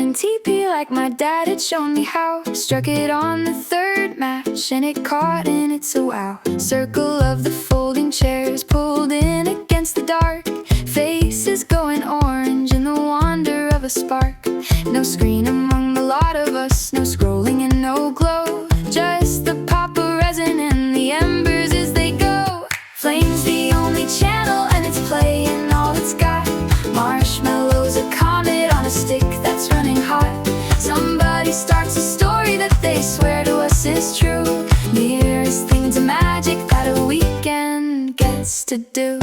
Playing TP like my dad had shown me how. Struck it on the third match and it caught and it's a wow. Circle of the folding chairs pulled in against the dark. Faces going orange in the wonder of a spark. No screen among the lot of us, no scrolling and no glow. Just the pop of resin and the embers as they go. Flame's the only channel and it's playing all it's got. Marshmallows, a comet on a stick that's running hot. Somebody starts a story that they swear to us is true. Nearest thing to magic that a weekend gets to do.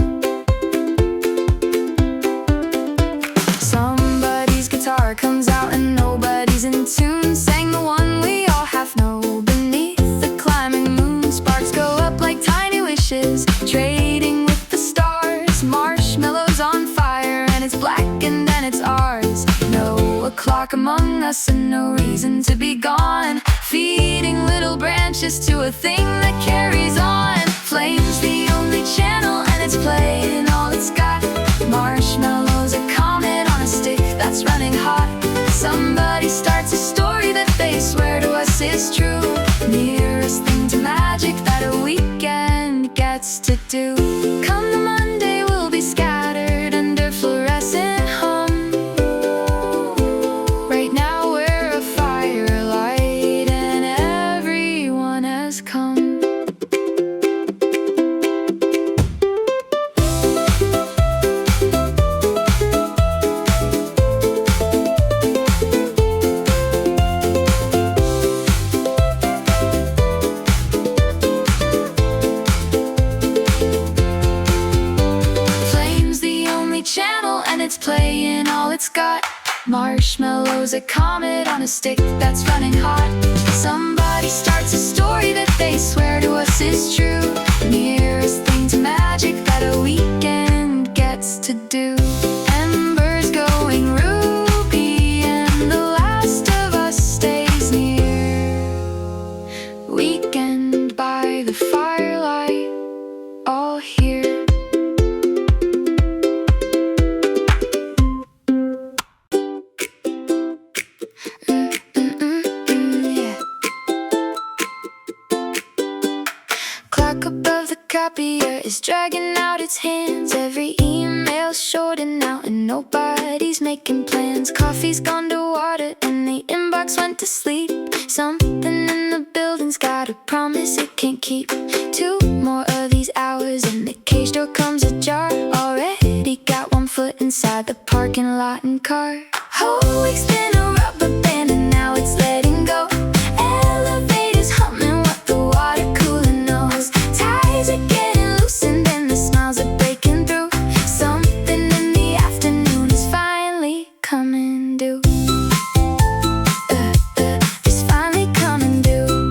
Somebody's guitar comes out and nobody's in tune. Sang the one we all half know. Beneath the climbing moon, sparks go up like tiny wishes, trading with the stars. Marshmallows on fire and it's blackened and it's ours. No o'clock among us and no reason to be gone. Feeding little branches to a thing that carries on. Flame's the only channel and it's playing all it's got. Marshmallows, a comet on a stick that's running hot. Somebody starts a story that they swear to us is true. Nearest thing to magic that a weekend gets to do. Come the Monday, we'll be scattered under fluorescent hum. Right now we're a firelight and everyone has come. Channel and it's playing all it's got. Marshmallows, a comet on a stick that's running hot. Somebody starts a story that they swear to us is true. Nearest thing to magic that a weekend gets to do. Embers going ruby and the last of us stays near. Weekend by the firelight, all here. Above the copier is dragging out its hands. Every email's shorting out and nobody's making plans. Coffee's gone to water and the inbox went to sleep. Something in the building's got a promise it can't keep. 2 more of these hours and the cage door comes ajar. Already got 1 foot inside the parking lot and car. Whole week's been a rubber band and now it's letting go. Elevators humming what the water cooler knows. Ties are getting loosened and the smiles are breaking through. Something in the afternoon is finally coming due. It's finally coming due.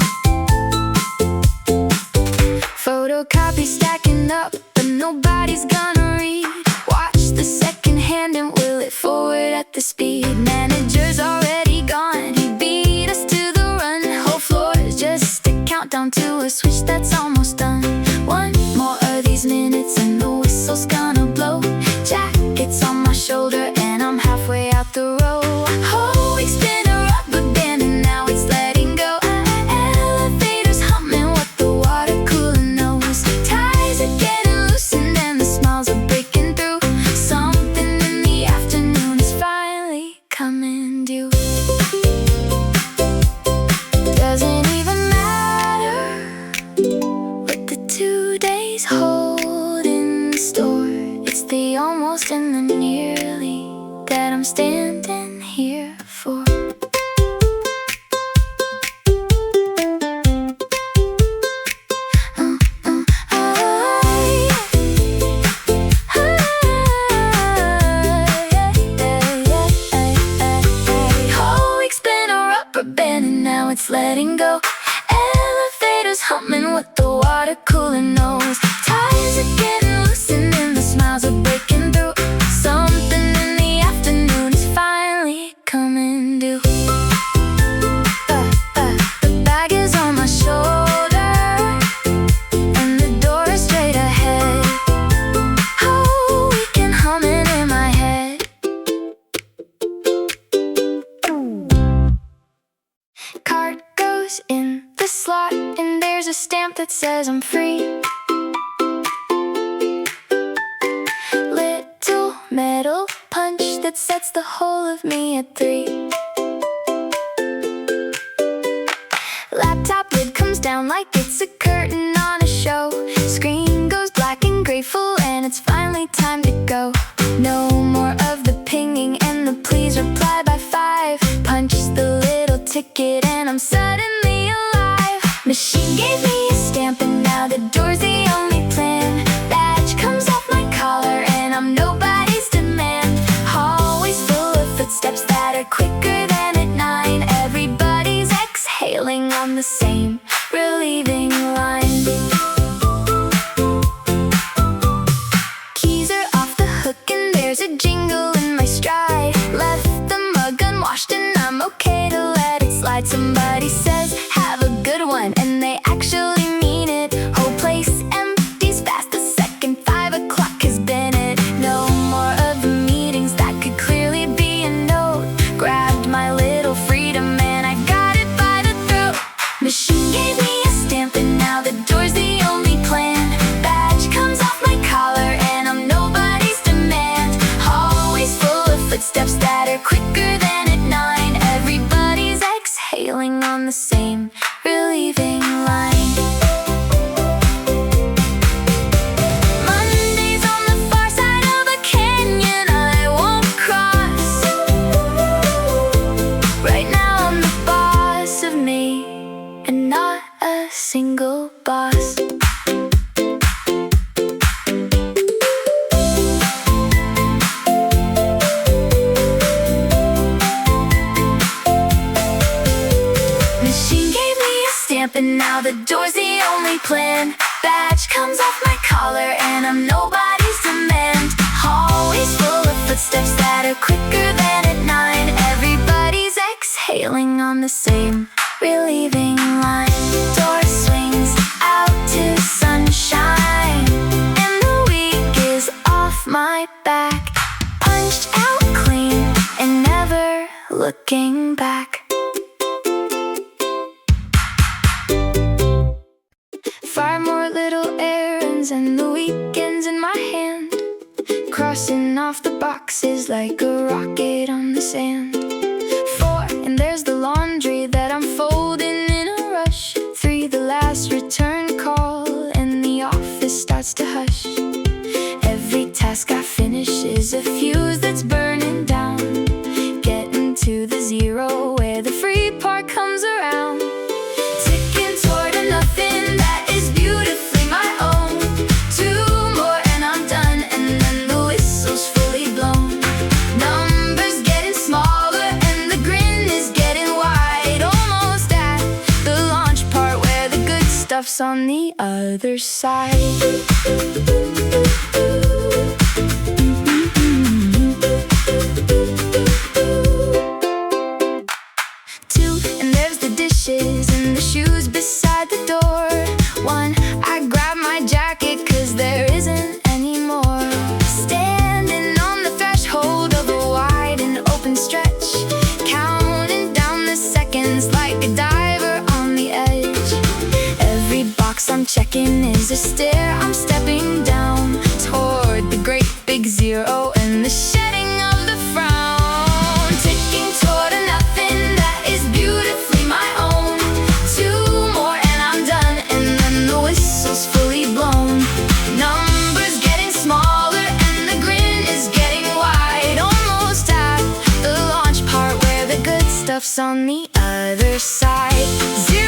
Photocopy stacking up, but nobody's gonna read. Watch the second hand and will it forward at the speed. Manager's already gone, he beat us to the run. Whole floor is just a countdown to a switch that's almost done. 1 more of these minutes and the whistle's gonna blow. Jacket's on my shoulder and I'm halfway out the row. Whole week's been a rubber band and now it's letting go. Elevators humming what the water cooler knows. Ties are getting loosened and the smiles are breaking through. Something in the afternoon is finally coming due. Doesn't even matter what the 2 days hold in store. It's the almost and the nearly that I'm standing here for. Whole week's been a rubber band and now it's letting go. Elevators humming what the water cooler knows. Ties are getting loosened and the smiles are breaking through. Something in the afternoon is finally coming due. The bag is on my shoulder and the door is straight ahead. Oh, we can humming in my head. stamp that says I'm free. Little metal punch that sets the whole of me at 3. Laptop lid comes down like it's a curtain on a show. Screen goes black and grateful, and it's finally time to go. No more of the pinging and the please reply by 5. Punch the little ticket and I'm suddenly alive. Machine gave me a stamp and now the door's the only plan. Badge comes off my collar and I'm nobody's demand. Hallways full of footsteps that are quicker than at 9. Everybody's exhaling on the same relieving line. Keys are off the hook and there's a jingle in my stride. Left the mug unwashed and I'm okay to let it slide. Somebody says have a good one and they actually mean it. Whole place empties fast the second 5 o'clock has been it. No more of the meetings that could clearly be a note. Grabbed my little freedom and I got it by the throat. Machine gave me a stamp and now the door's the only plan. Badge comes off my collar and I'm nobody's demand. Hallways full of footsteps that are quicker than at 9. Everybody's exhaling on the same relieving line. Monday's on the far side of a canyon I won't cross. Right now I'm the boss of me and not a single boss. Machine gave me a stamp and now the door's the only plan. Badge comes off my collar and I'm nobody's demand. Hallways full of footsteps that are quicker than at 9. Everybody's exhaling on the same relieving line. Door swings out to sunshine and the week is off my back. Punched out clean and never looking back. Five more little errands and the weekend's in my hand. Crossing off the boxes like a rocket on the sand. 4, and there's the laundry that I'm folding in a rush. 3, the last return call and the office starts to hush. Every task I finish is a fuse that's burning down. Getting to the 0 where the free part comes around. Ticking toward a nothing that is beautifully my own. 2 more and I'm done, and then the whistle's fully blown. Numbers getting smaller and the grin is getting wide. Almost at the launch part where the good stuff's on the other side. 2, and there's the dishes and the shoes beside the door. 1, I grab my jacket cause there isn't any more. Standing on the threshold of a wide and open stretch, counting down the seconds like a diver on the edge. Every box I'm checking is a stair I'm stepping down toward the great big 0 and the shedding of the frown. Ticking toward a nothing that is beautifully my own. 2 more and I'm done, and then the whistle's fully blown. Numbers getting smaller and the grin is getting wide. Almost at the launch part where the good stuff's on the other side. 0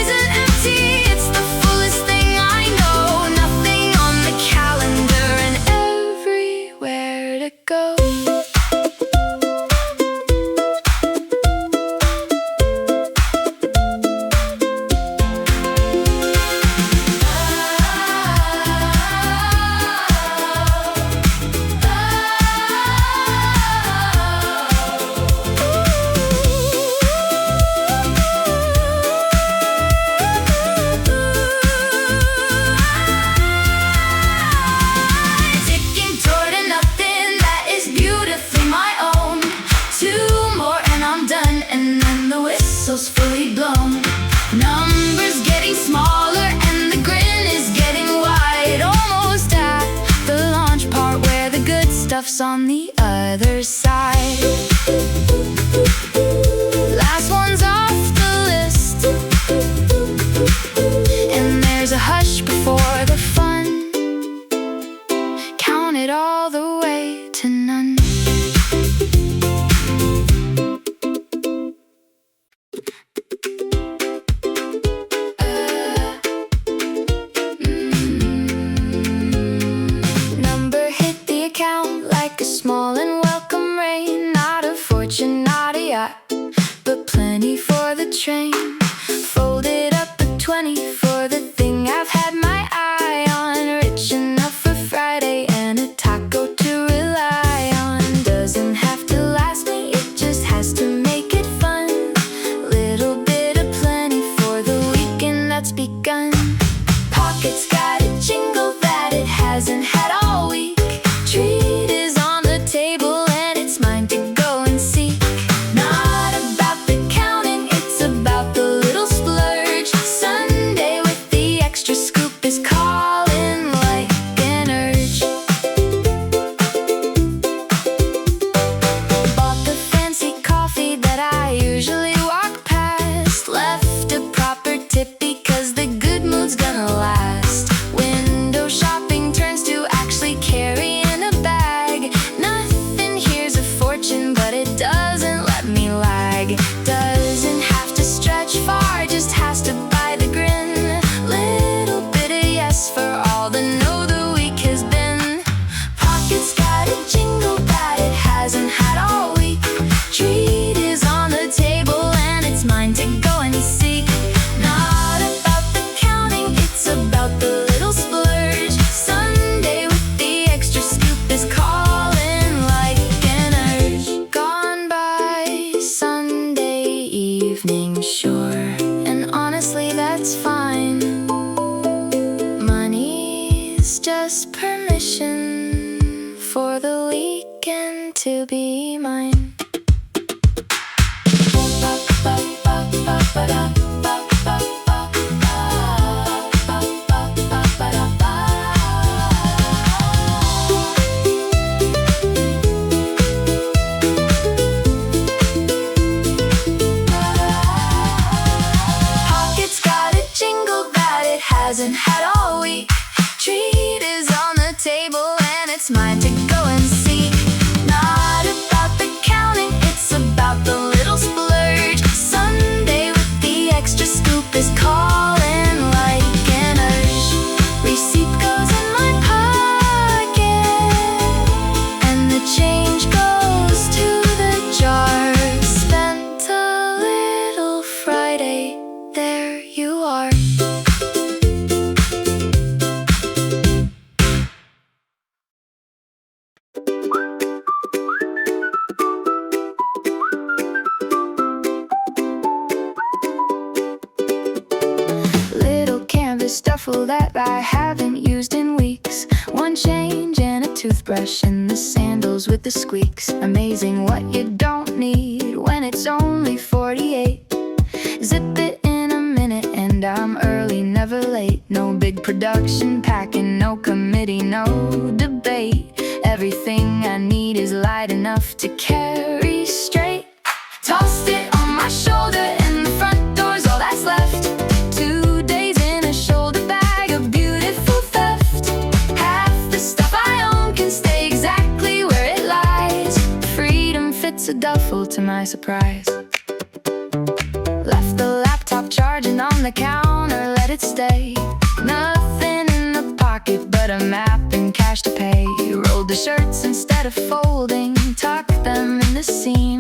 isn't empty, it's the fullest thing I know. Nothing on the calendar and everywhere to go. stuff's on the other side. Last one's off the list, and there's a hush before the fun. Count it all the way to none. Number hit the account like a small and welcome rain. Not a fortune, not a yacht, but plenty for the train. Folded up a 20 for the thing I've had my eye on. Rich enough for Friday and a taco to rely on. Doesn't have to last me, it just has to make it fun. Little bit of plenty for the weekend that's begun. Pocket's got a jingle that it hasn't had all week. Treat is on the table and it's mine to go and seek. Not about the counting, it's about the little splurge. Sunday with the extra scoop is calling like an urge. Bought the fancy coffee that I usually walk past. Left a proper tip because the good mood's gonna last. Window shopping turns to actually carrying a bag. Nothing here's a fortune, but it doesn't let me lag. Doesn't have to stretch far, just has to buy the grin. Little bit of yes for all the no the week has been. Pocket's got a jingle that it hasn't had all week. Treat is on the table and it's mine to go and seek. Not about the counting, it's about the little splurge. Sunday with the extra scoop is calling like an urge. Gone by Sunday evening, sure, and honestly that's fine. Money's just permission for the weekend to be mine. Pocket's got a jingle that it hasn't had all week. Treat is on the table and it's mine to go and seek. Not about the counting, it's about the little splurge. Sunday with the extra scoop is calling like an urge. Receipt goes in my pocket and the change goes to the jar. Spent a little Friday, there you are. Little canvas duffel that I haven't used in weeks. One change and a toothbrush and the sandals with the squeaks. Amazing what you don't need when it's only 48. Zip it in a minute and I'm early, never late. No big production packing, no committee, no debate. Everything I need is light enough to carry straight. Tossed it on my shoulder and the front door's all that's left. 2 days in a shoulder bag, a beautiful theft. Half the stuff I own can stay exactly where it lies. Freedom fits a duffel to my surprise. Left the laptop charging on the counter, let it stay. Nothing in the pocket but a map and cash to pay. Rolled the shirts instead of folding, tucked them in the seam.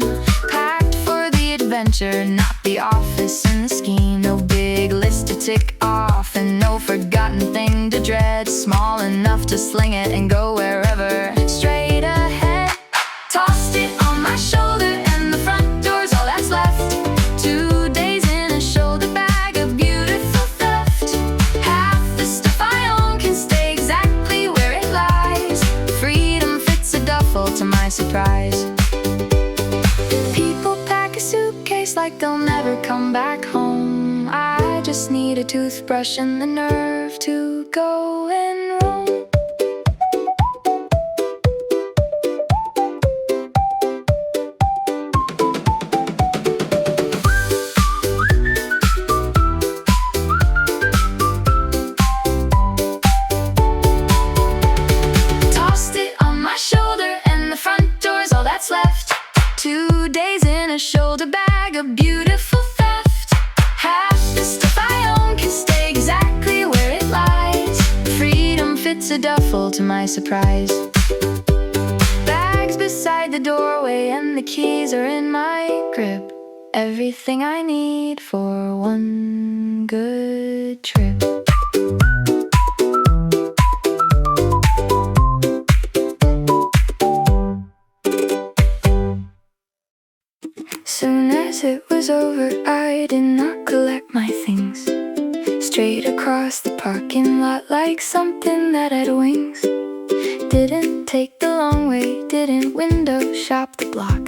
Packed for the adventure, not the office and the scheme. No big list to tick off and no forgotten thing to dread. Small enough to sling it and go wherever, straight ahead. Tossed it on my shoulder and the front door's all that's left. 2 days in a shoulder bag, a beautiful theft. Half the stuff I own can stay exactly where it lies. Freedom fits a duffel to my surprise. People pack a suitcase like they'll never come back home. I just need a toothbrush and the nerve to go and roam. fits a duffel to my surprise. Bags beside the doorway and the keys are in my grip. Everything I need for one good trip. Soon as it was over, I did not collect my things. Straight across the parking lot like something that had wings. Didn't take the long way, didn't window shop the block.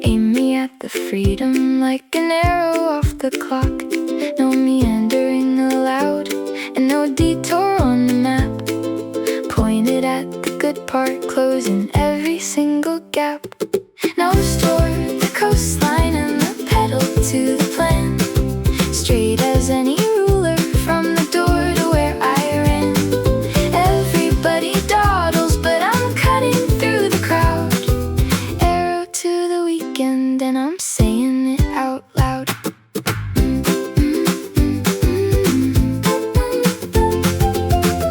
Aim me at the freedom like an arrow off the clock. No meandering allowed, and no detour on the map. Pointed at the good part, closing every single gap. Nose toward the coastline and the pedal to the plan. Straight as any ruler from the door to where I ran. Everybody dawdles, but I'm cutting through the crowd. Arrow to the weekend and I'm saying it out loud.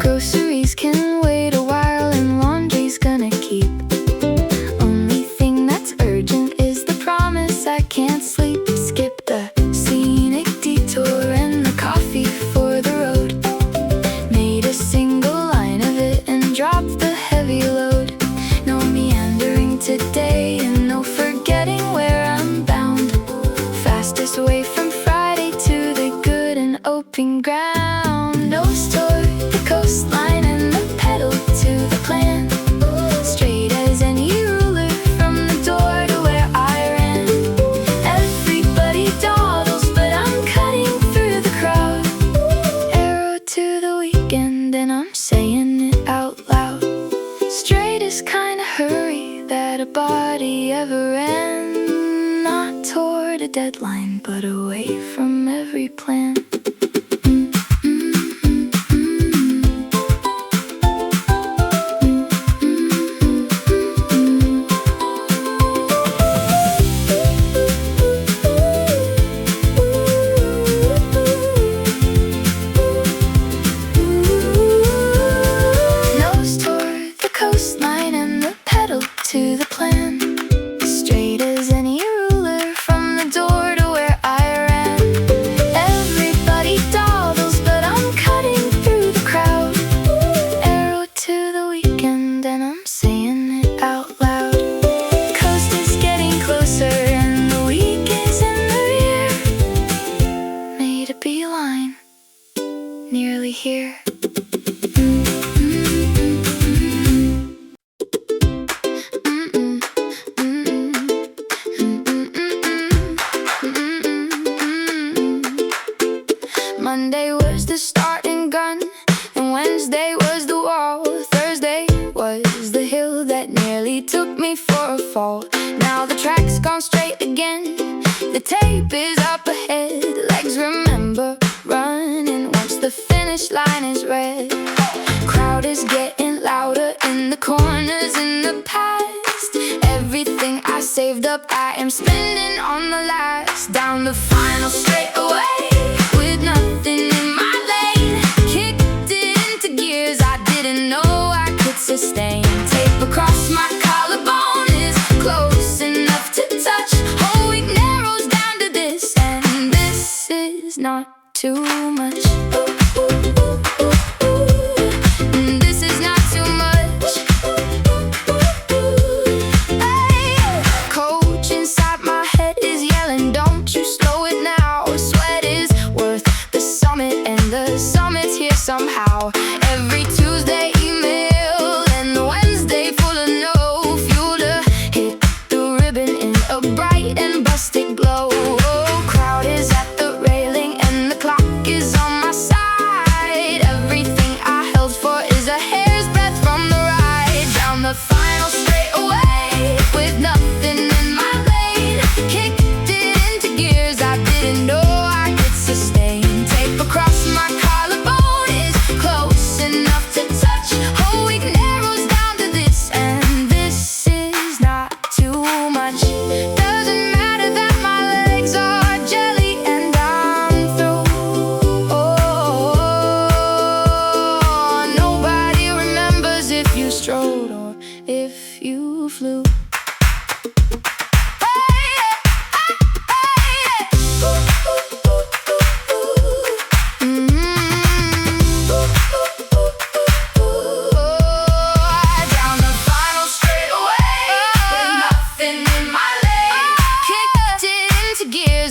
Groceries can wait a while and laundry's gonna keep. Only thing that's urgent is the promise I can't sleep. Skip the scenic detour and the coffee for the road. Made a single line of it and dropped the heavy load. No meandering today and no forgetting where I'm bound. Fastest way from Friday to the good and open ground. Nose toward the coastline and the pedal to the plan. Straight as any ruler from the door to where I ran. Everybody dawdles, but I'm cutting through the crowd. Arrow to the weekend and I'm saying it out loud. Straightest kind of hurry that a body ever ran. Not toward a deadline, but away from every plan. Nose toward the coastline and the pedal to the plan. Straight as any ruler from the door to where I ran. Everybody dawdles, but I'm cutting through the crowd. Arrow to the weekend and I'm saying it out loud. Coast is getting closer and the week is in the rear. Made a beeline, nearly here. Monday was the starting gun, and Wednesday was the wall. Thursday was the hill that nearly took me for a fall. Now the track's gone straight again, the tape is up ahead. Legs remember running once the finish line is red. Crowd is getting louder in the corners in the past. Everything I saved up I am spending on the last. Down the final straightaway with nothing in my lane. Kicked it into gears I didn't know I could sustain. Tape across my collarbone is close enough to touch. Whole week narrows down to this, and this is not too much. And this is not too much. Hey, coach inside my head is yelling, don't you slow it now. Sweat is worth the summit, and the summit's here somehow. Every Tuesday email and the Wednesday full of no fuel to hit the ribbon in a bright and busted glow. Crowd is at the railing and the clock is on my side. Everything I held for is a hair's breadth from the ride. Down the final straightaway with nothing in my lane. Kicked it into gears I didn't know I could sustain. Tape across my collarbone is close enough if you flew.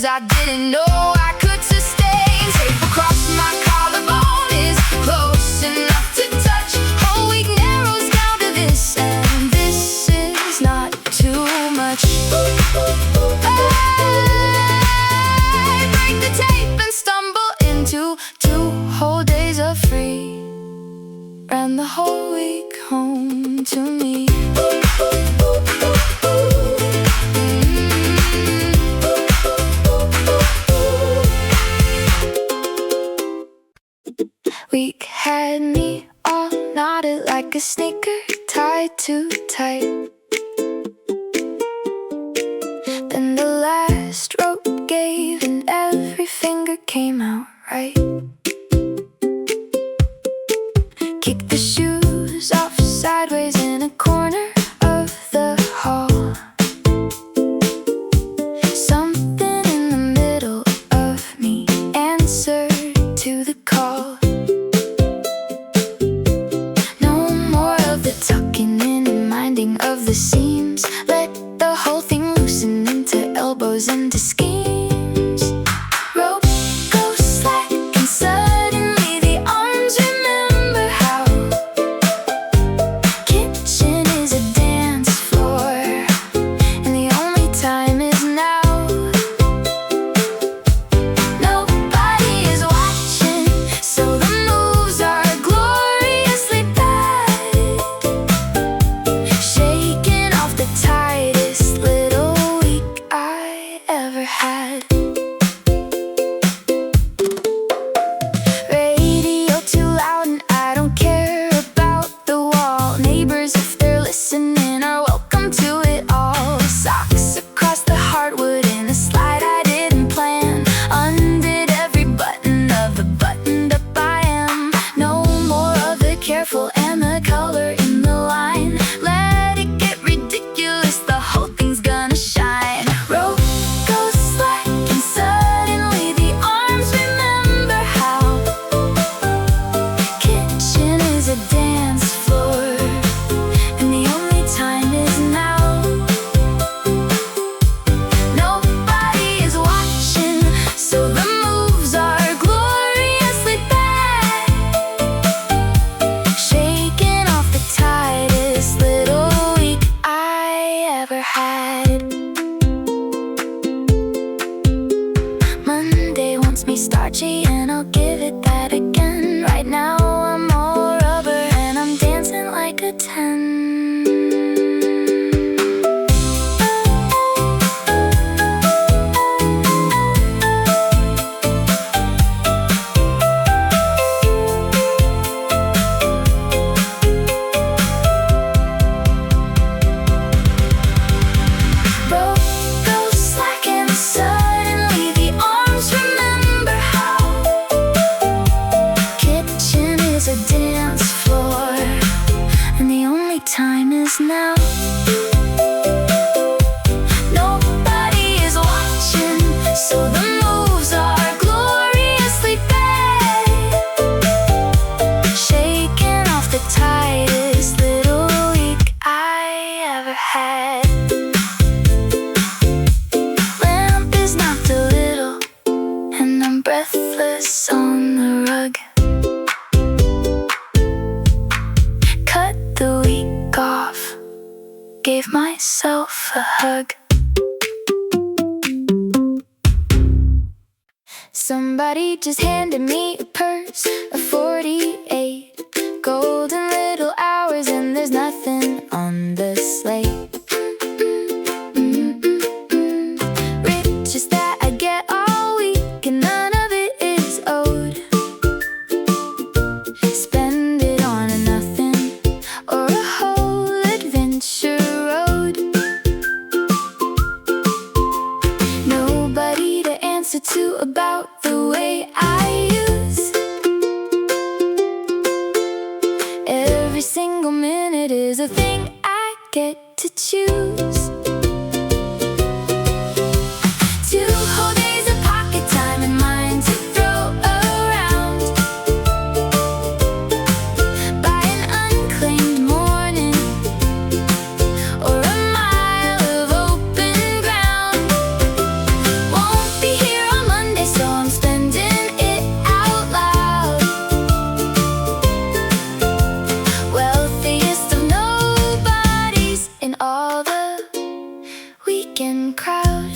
I didn't know I could sustain. Tape across my collarbone is close enough to touch. Whole week narrows down to this, and this is not too much. I break the tape and stumble into 2 whole days of free. Ran the whole week home to me. Week had me all knotted like a sneaker tied too tight. Then the last rope gave and every finger came out right. Kicked the shoes off sideways in a corner of the hall. Something in the middle of me answered to the call. Tucking in and minding of the seams. Let the whole thing loosen into elbows, into schemes. Rope goes slack and suddenly the arms remember how kitchen is a dance floor, and the only time is now. Nobody is watching, so the moves are gloriously bad. Shaking off the tightest little week I ever had. Radio too loud and I don't care about the wall. Neighbors, if they're listening, are welcome to it all. Socks across the hardwood in a slide I didn't plan. Undid every button of the buttoned up I am. No more of the careful and the color in the line. Let it get ridiculous, the whole thing's gonna shine. Rope goes slack and suddenly the arms remember how kitchen is a dance floor, and the only time is now. Nobody is watching, so the moves are gloriously bad. Shaking off the tightest little week I ever had. Monday wants me starchy and I'll give it that again. Right now I'm all rubber and I'm dancing like a 10. Rope goes slack and suddenly the arms remember how kitchen is a dance floor, and the only time is now. Nobody is watching, so the moves are gloriously bad. Shaking off the tightest little week I ever had. Lamp is knocked a little, and I'm breathless on the rug. Cut the week off, gave myself a hug. Somebody just handed me a purse of 48 golden little hours, and there's nothing on the slate. Riches that I get all week, and none of it is owed. Spend it on a nothing or a whole adventure road. Nobody to answer to about the way I use. Every single minute is a thing I get to choose. 2 whole days of pocket time and mine to throw around. By an unclaimed morning or a mile of open ground. Won't be here on Monday, so I'm spending it out loud. Wealthiest of nobodies in all the weekend crowd.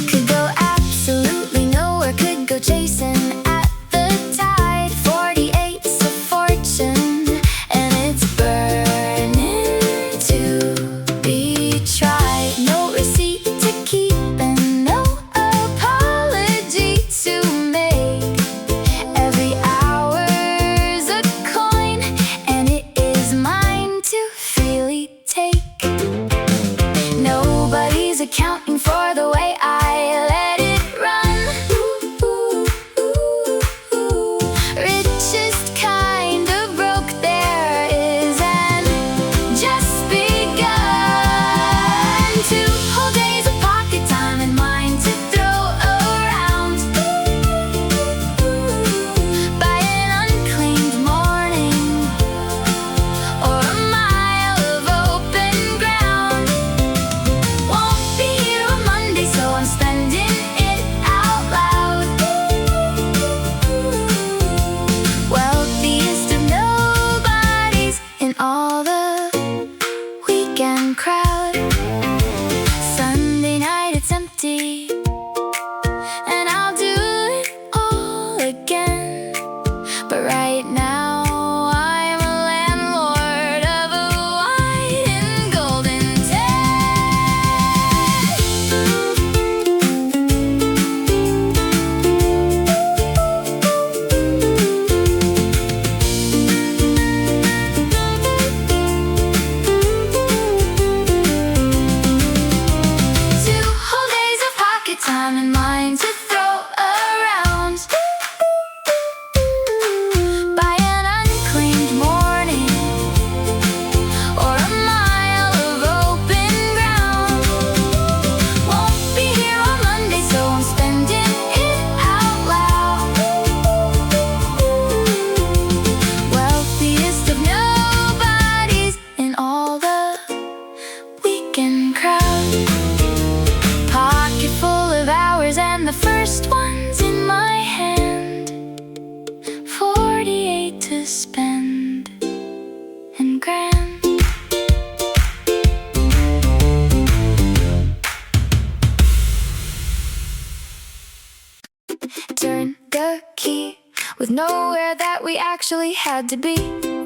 Could go absolutely nowhere, could go chasing at the tide. 48's a fortune, and it's burning to be tried. No receipt to keep and no apology to make. Every hour's a coin, and it is mine to freely take. Nobody's accounting for the way I let it run. Richest kind of broke there is and just begun. 2 whole days of pocket time and mine to throw around. By an unclaimed morning or a mile of open ground. Won't be here on Monday, so I'm spending it out loud. Wealthiest of nobodies in all the weekend crowd. Sunday night it's empty, and I'll do it all again. But right now I'm a landlord of a white and golden Two whole days of pocket time and mine to throw around. By an unclaimed morning or a mile of open ground. Won't be here on Monday, so I'm spending it out loud. Wealthiest of nobodies in all the weekend crowd. Pocket full of hours and the first one's in my hand. 48 to spend and grand. Turn the key with nowhere that we actually had to be.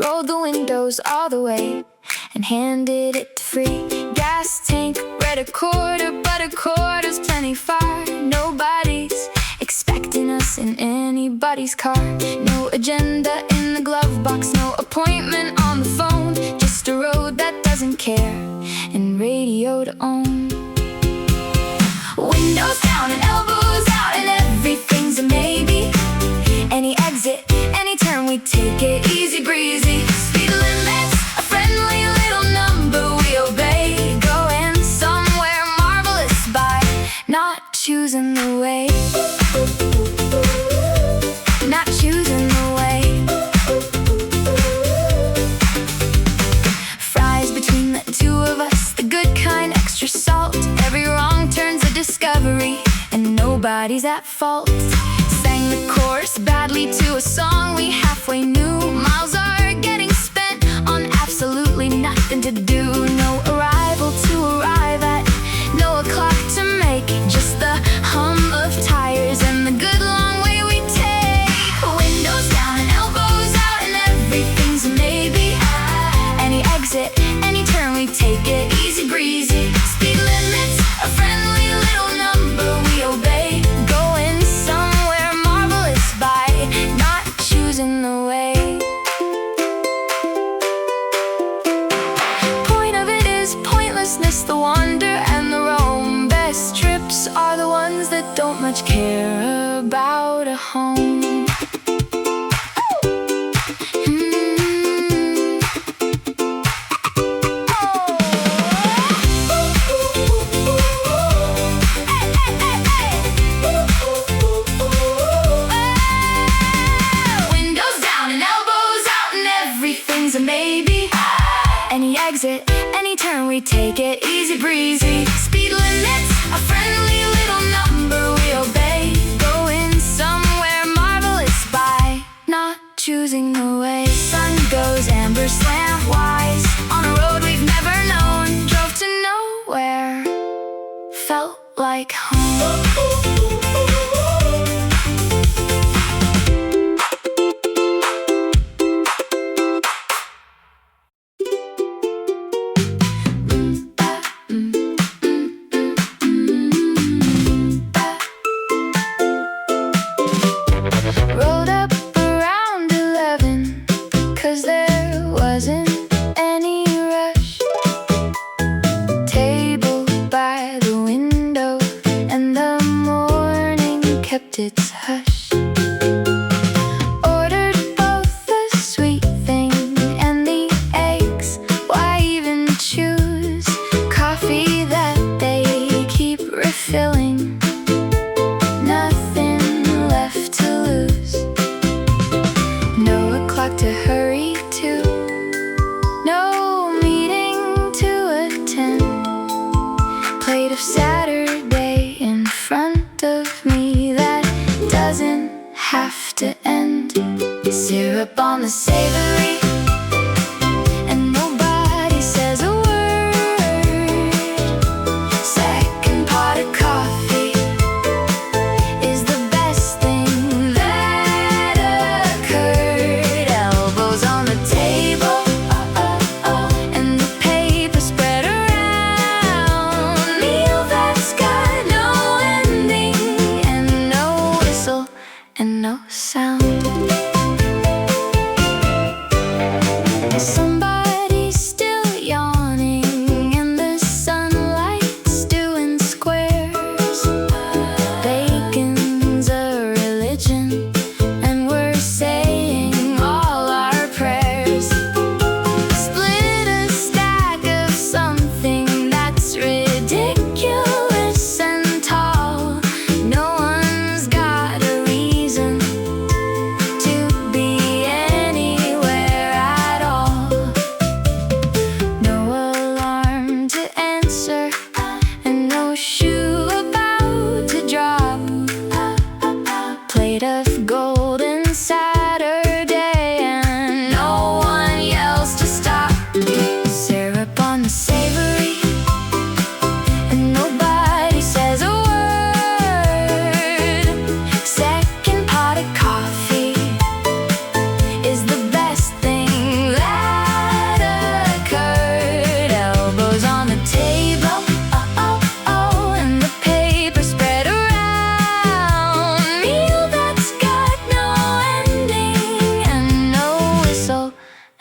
Rolled the windows all the way and handed it to free. Gas tank read a quarter, but a quarter's plenty far. Nobody's expecting us in anybody's car. No agenda in the glove box, no appointment on the phone. Just a road that doesn't care and radio to own. Windows down and elbows out and everything's a maybe. Any exit, any turn, we take it easy breezy. Speed limits, a friendly little number we obey. Going somewhere marvelous by not choosing the way. Not choosing the way. Fries between the two of us, the good kind, extra salt. Every wrong turn's a discovery, and nobody's at fault. Sang the chorus badly to a song we halfway knew. Miles are getting spent on absolutely nothing to do. No arrival to arrive at, no o'clock to make. Just the hum of tires and the good long way we take. Windows down and elbows out and everything's a maybe. Any exit, any turn, we take it easy breezy. Speed limits, a friendly little number we obey. Going somewhere marvelous by not choosing the way. Point of it is pointlessness, the wonder and the roam. Best trips are the ones that don't much care about a home. exit. Any turn we take it easy breezy. Speed limits, a friendly little number we obey. Going somewhere marvelous by not choosing the way. Sun goes amber slant-wise on a road we've never known. Drove to nowhere, felt like home. Rolled up around 11, 'cause there wasn't any rush. Table by the window, and the morning kept its hush. Ordered both the sweet thing and the eggs. Why even choose coffee that they keep refilling? Nothing left to lose. No o'clock to hurry to, no meeting to attend. Plate of Saturday in front of me that doesn't have to end. Syrup on the savory, and nobody says a word. Second pot of coffee is the best thing that occurred. Elbows on the table, and the paper spread around. Meal that's got no ending, and no whistle, and no sound. Somebody's still yawning, and the sunlight's doing squares. Bacon's a religion, and we're saying all our prayers. Split a stack of something that's ridiculous and tall. No one's got a reason to be anywhere at all. No alarm to answer, and no shoe about to drop. Plate of golden Saturday, and no one yells to stop. Syrup on the savory, and nobody says a word. Second pot of coffee is the best thing that occurred. Elbows on the table, and the paper spread around. Meal that's got no ending, and no whistle,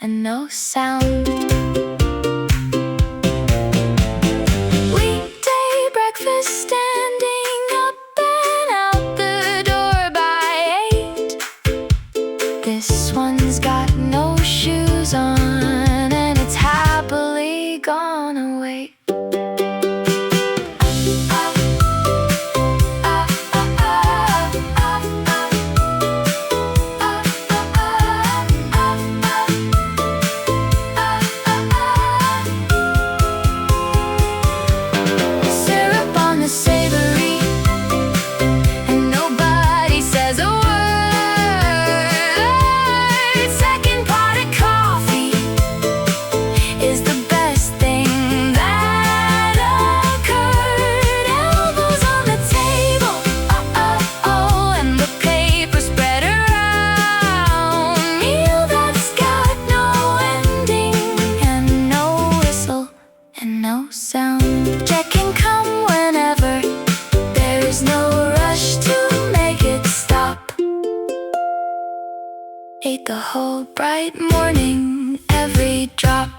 and no sound. Weekday breakfast, standing up and out the door by 8. This one's got no shoes on, and it's happily gonna wait. Syrup on the savory, and nobody says a word. Second pot of coffee is the best thing that occurred. Elbows on the table, and the paper spread around. Meal that's got no ending, and no whistle, and no sound. Check can come whenever, there's no rush to make it stop. Ate the whole bright morning, every drop.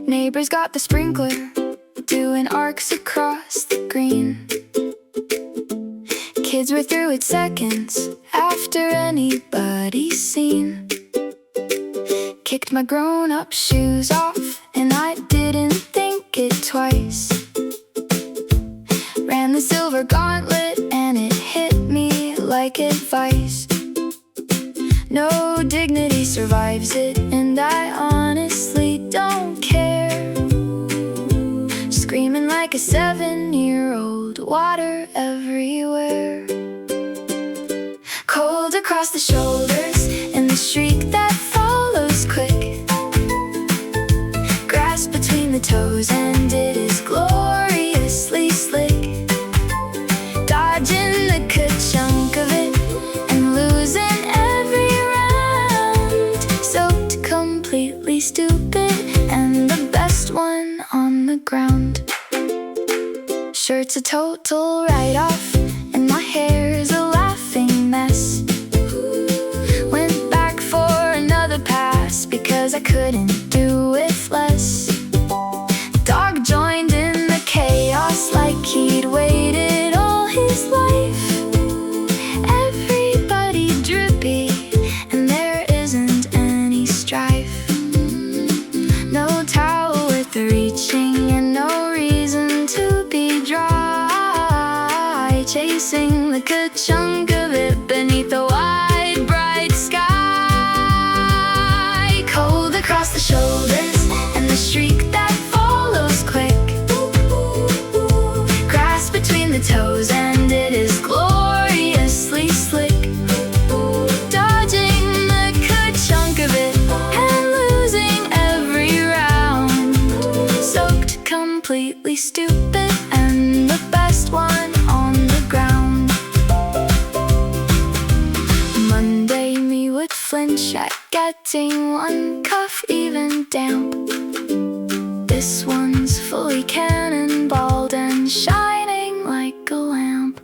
Neighbors got the sprinkler, doing arcs across the green. Kids were through it seconds after anybody's seen. Kicked my grown-up shoes off, and I didn't think it twice. Ran the silver gauntlet, and it hit me like advice. No dignity survives it, and I honestly don't care. Screaming like a 7-year-old, water everywhere. Cold across the shoulders, and the shriek that follows quick. Grass between the toes, and it is gloriously slick. Dodging the ka-chunk of it, and losing every round. Soaked, completely stupid, and the best one on the ground. Shirt's a total write-off, and my hair's a laughing mess. Went back for another pass, because I couldn't do with less. Dog joined in the chaos like he'd waited all his life. Everybody drippy, and there isn't any strife. No towel worth reaching, and no reason to be dry. Chasing the ka-chunk of it beneath the wide, bright sky. Cold across the shoulders, and the shriek that follows quick. Grass between the toes, and it is gloriously slick. Dodging the ka-chunk of it, and losing every round. Soaked, completely stupid, and the best one on the ground. Monday, me would flinch at getting one cuff even damp. This one's fully cannonballed and shining like a lamp.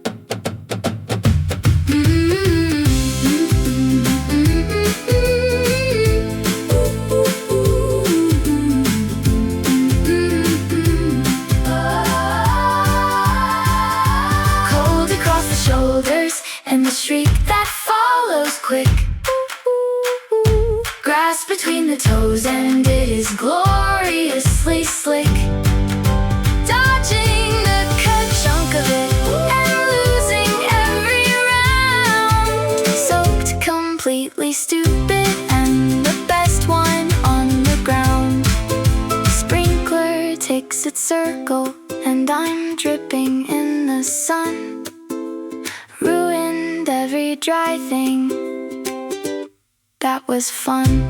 Cold across the shoulders, and the shriek that follows quick. Grass between the toes, and it is gloriously slick. Dodging the ka-chunk of it, and losing every round. Soaked, completely stupid, and the best one on the ground. Sprinkler takes its circle, and I'm dripping in the sun. Ruined every dry thing. That was fun.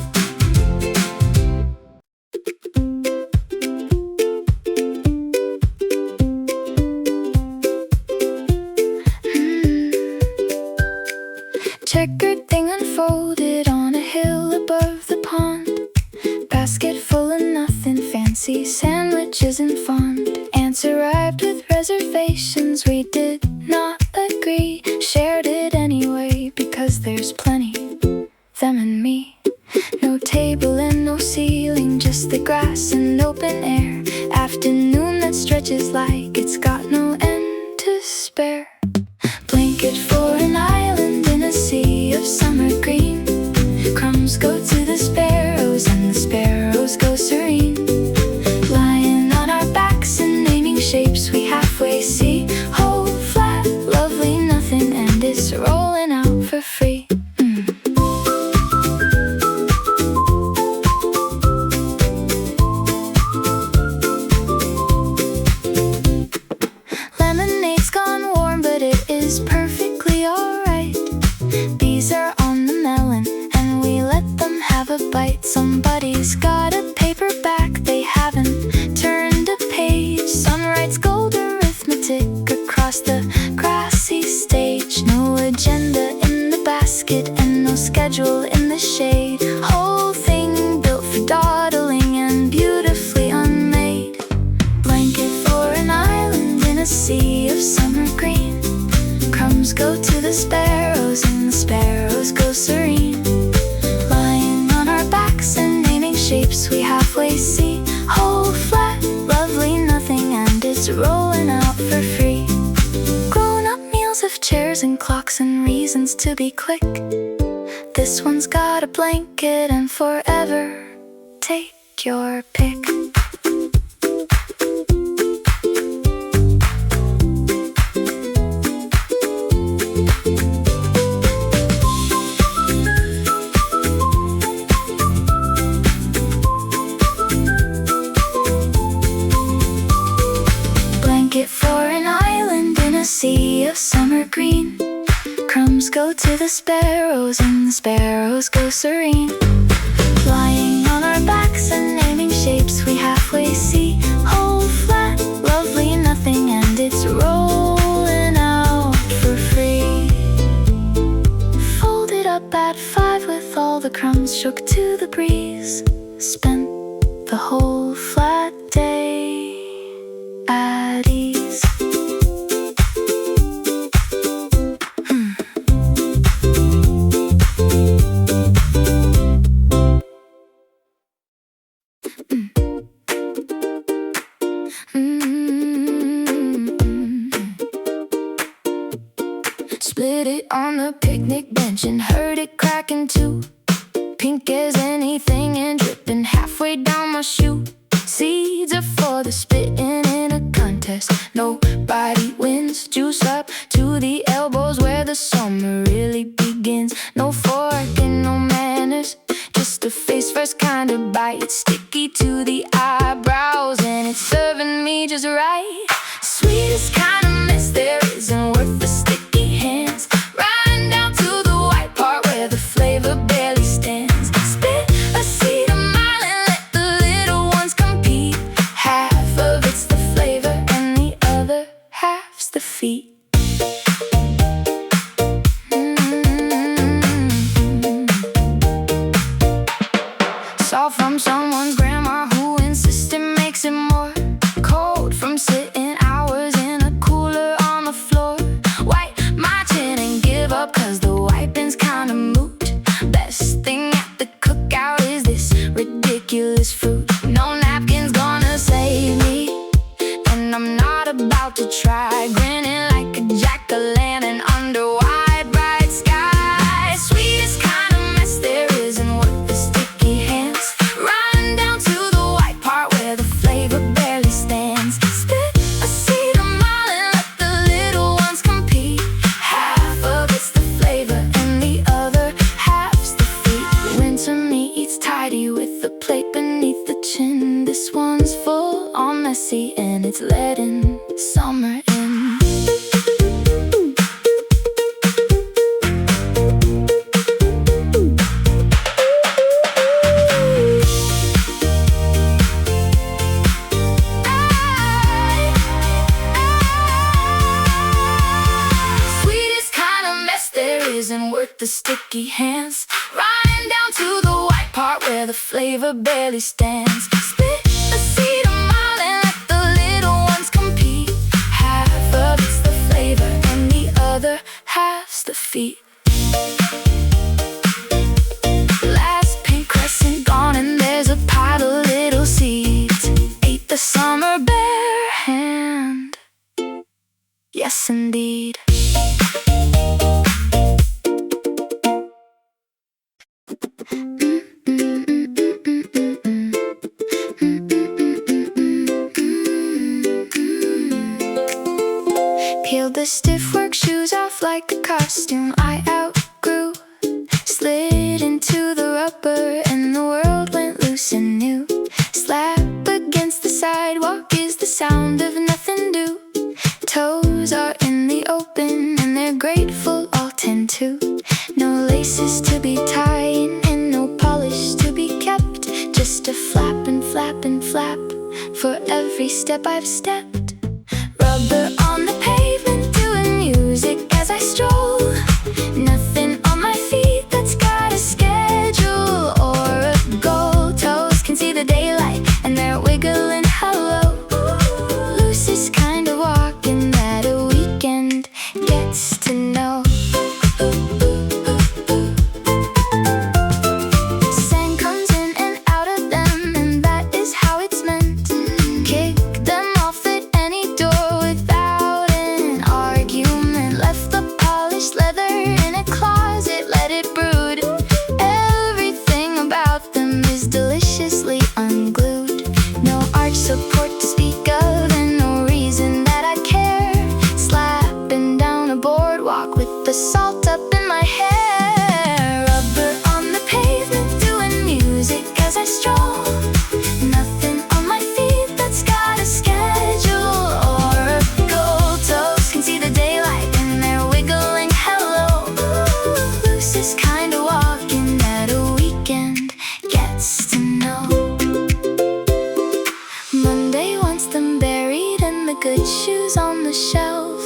Checkered thing unfolded on a hill above the pond. Basket full of nothing fancy, sandwiches and fond. Ants arrived with reservations, we did not agree. Shared it anyway, because there's plenty, them and me. No table and no ceiling, just the grass and open air. Afternoon that stretches like it's got no end to spare. Blanket for an island in a sea of summer green. Crumbs go to the sparrows, and the sparrows go serene. Lying on our backs and naming shapes we halfway see. Whole, flat, lovely, nothing, and it's rolling out for free. Lemonade's gone warm, but it is perfectly alright. Bees are on the melon, and we let them have a bite. Somebody's got a paperback, they haven't turned a page. Sun writes gold arithmetic across the grassy stage. No agenda in the basket, and no schedule in the shade. Whole thing built for dawdling and beautifully unmade. Blanket for an island in a sea of summer green. Crumbs go to the sparrows, and the sparrows go serene. Lying on our backs and naming shapes we halfway see. Whole, flat, lovely, nothing, and it's rolling out for free. Grown-up meals of chairs and clocks and reasons to be quick. This one's got a blanket and forever. Take your pick. summer green. Crumbs go to the sparrows and the sparrows go serene. Lying on our backs and naming shapes we halfway see. Whole, flat, lovely, nothing, and it's rolling out for free. Folded up at 5 with all the crumbs shook to the breeze. Spent the whole flat day at ease. Split it on the picnic bench and heard it crack in two. Pink as anything and dripping halfway down my shoe. Seeds are for the spitting in a contest. Nobody wins. Juice up to the elbows where the summer really begins. No fork and no manners, just a face first kind of bite. It's sticky to the eyebrows and it's serving me just right. Sweetest kind of mess there isn't worth the sticky hands. Riding down to the white part where the flavor barely stands. Spit a seed a mile and let the little ones compete. Half of it's the flavor and the other half's the feet. Saw from someone's grandma who insisted makes it more cold from sitting hours in a cooler on the floor. Wipe my chin and give up cause the wiping's kinda moot. Best thing at the cookout is this ridiculous fruit. No napkin's gonna save me, and I'm not about to try. Grinning like a jack-o'-lantern under wide bright skies. Sweetest kind of mess there isn't worth the sticky hands. Riding down to the white part where the flavor barely stands. Spit a seed a mile and let the little ones compete. Half of it's the flavor and the other half's the feet. Winter meat eats tidy with the plate beneath the chin. This one's full on messy and it's letting summer in. Sweetest kind of mess there isn't worth the sticky hands. Riding down to the white part where the flavor barely stands. Spit a seed a mile and let the little ones compete. Half of it's the flavor and the other half's the feet. Last pink crescent gone and there's a pile of little seeds. Ate the summer bare hand. Yes, indeed. Peeled the stiff work shoes off like a costume I outgrew. Slid into the rubber and the world went loose and new. Slap against the sidewalk is the sound of nothing due. Toes are in the open and they're grateful all tend to. No laces to be tied and no polish to be kept. Just a flap and flap and flap for every step I've stepped. Rubber on the pavement doing music as I stroll. Nothing on my feet that's got a schedule or a goal. Toes can see the daylight and they're wiggling hello. Loosest kind of walking that a weekend gets to know. Sand comes in and out of them and that is how it's meant. Kick them off at any door without an argument. Left the polished leather in a closet, let it brood. Everything about them is deliciously unglued. No arch support to speak of and no reason that I care. Slapping down a boardwalk with the salt up in my hair. Rubber on the pavement doing music as I stroll. Nothing on my feet that's got a schedule or a goal. Toes can see the daylight and they're red shoes on the shelf.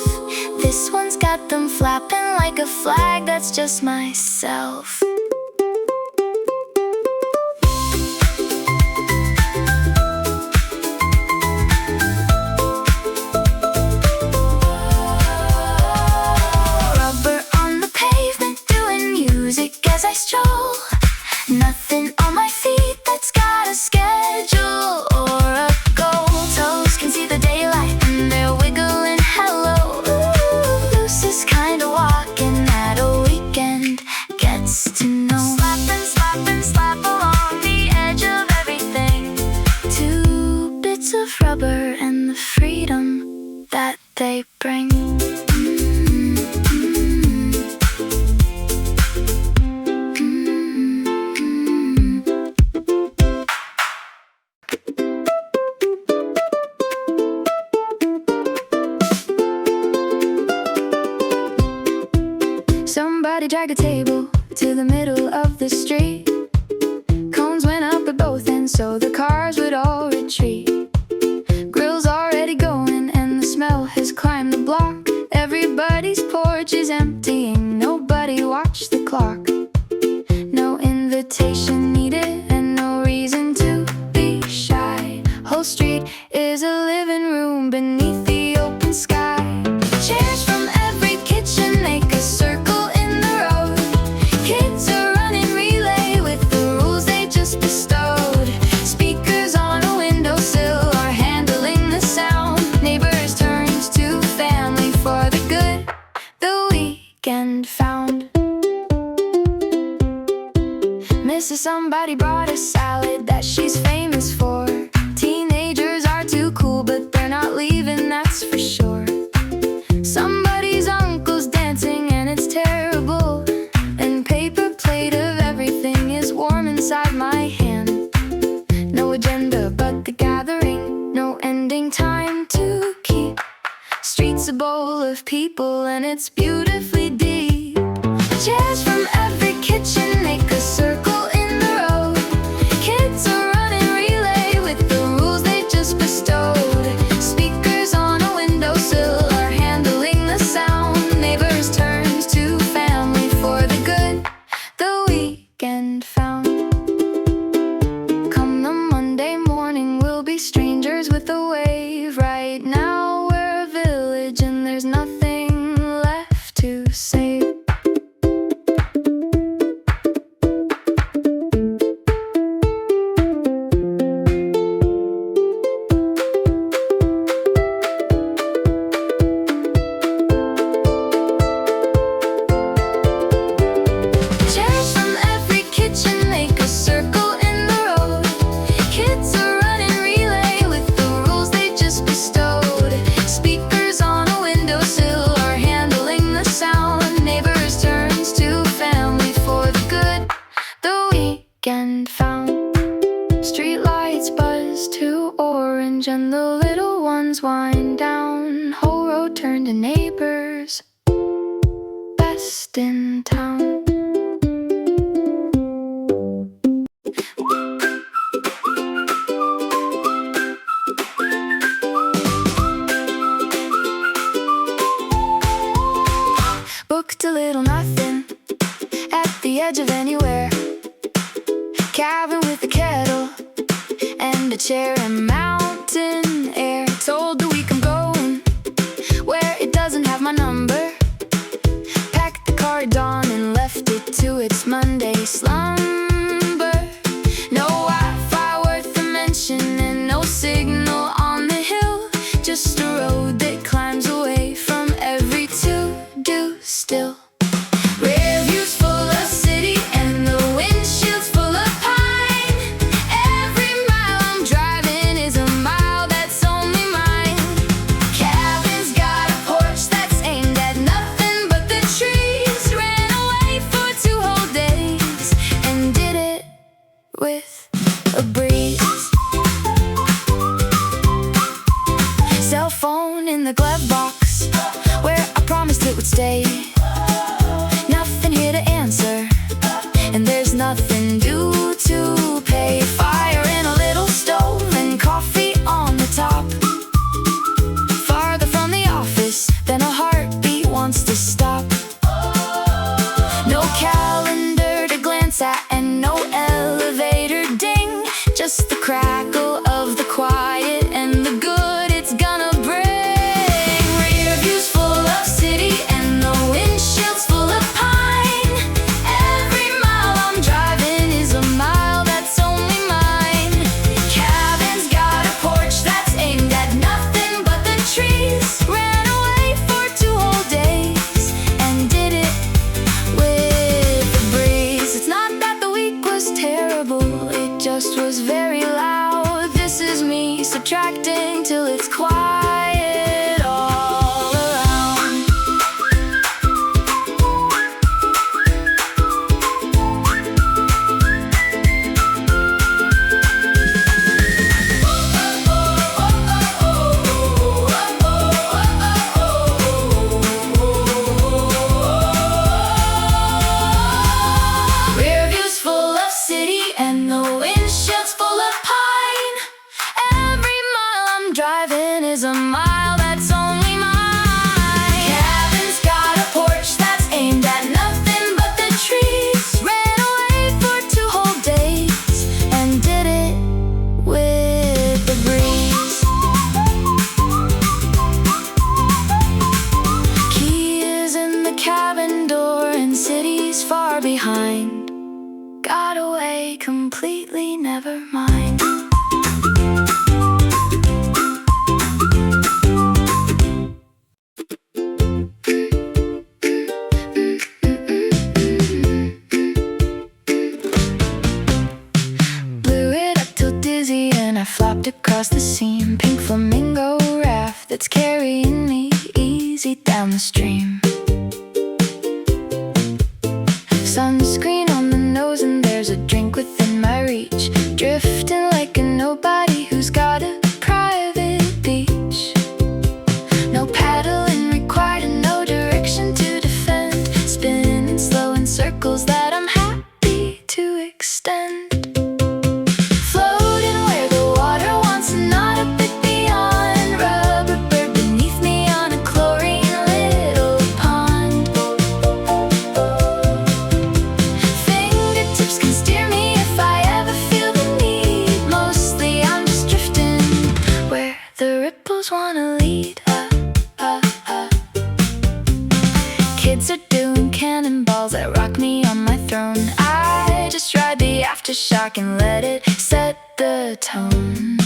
This one's got them flapping like a flag, that's just myself. Rubber on the pavement, doing music as I stroll. Nothing on my feet that's got a schedule or a goal. Toes can see the daylight and they're wiggling hello. Ooh, loose is kinda walking at a weekend gets to know. Slap and slap and slap along the edge of everything. Two bits of rubber and the freedom that they bring. Somebody dragged a table to the middle of the street. Cones went up at both ends so the cars would all retreat. Grill's already going and the smell has climbed the block. Everybody's porch is emptying, nobody watched the clock. No invitation needed and no reason to be shy. Whole street is a living room beneath the open sky. Chairs from every kitchen make a circle in the road. Kids are running relay with the rules they just bestowed. Speakers on a windowsill are handling the sound. Neighbors turns to family for the good the weekend found. Mrs. Somebody brought a salad that she's famous for. Teenagers are too cool, but they're not leaving, that's for sure. Somebody's uncle's dancing and it's terrible. And paper plate of everything is warm inside my hand. No agenda but the gathering, no ending time to keep. Streets a bowl of people and it's beautifully deep. Chairs from every kitchen make a circle in the road. Kids are running relay with the rules they just bestowed. Speakers on a windowsill are handling the sound. Neighbors turns to family for the good the weekend found. Come the Monday morning, we'll be strangers with a wave. Right now we're a village and there's nothing left to save. Chairs from every kitchen make a circle in the road. Kids are running relay with the rules they just bestowed. Speakers on a windowsill are handling the sound. Neighbors turns to family for the good the weekend found. Street lights buzz to orange and the little ones wind down. Whole road turned to neighbors, best in town. Booked a little nothing at the edge of anywhere. Cabin with a kettle and a chair and mountain air. Told the week I'm going where it doesn't have my number. Packed the car at dawn and left it to its Monday slumber. No Wi-Fi worth a mention and no signal on the hill. Just a road that climbs away from every to-do still. Rear views full of city and the windshield's full of pine. Every mile I'm driving is a mile that's only mine. Cabin's got a porch that's aimed at nothing but the trees. Ran away for 2 whole days and did it with a breeze. Cell phone in the glove box where I promised it would stay. Nothing here to answer and there's nothing due to pay. Fire in a little stove and coffee on the top. Far ran away for 2 whole days, and did it with the breeze. It's not that the week was terrible, it just was very loud. This is me subtracting till it's quiet all around. Rear view's full of city and the windshield's full of pine. Every mile I'm driving is a mile that's only mine. Cabin's got a porch that's aimed at nothing but the trees. Ran away for 2 whole days and did it with the breeze. Key is in the cabin door and city's far behind. Got away completely, never mind. Blew it up till dizzy and I flopped across the seam. Pink flamingo raft that's carrying me easy down the stream. Sunscreen on the nose and there's a drink within my reach. Drifting like a nobody who's got a private beach. No paddling required and no direction to defend. Spinning slow in circles that I'm happy to extend. Floating where the water wants, not a bit beyond. Rubber bird beneath me on a chlorine little pond. Fingertips can steer me if I ever feel the need. Mostly I'm just drifting where the ripples wanna lead. Kids are doing cannonballs that rock me on my throne. I just ride the aftershock and let it set the tone.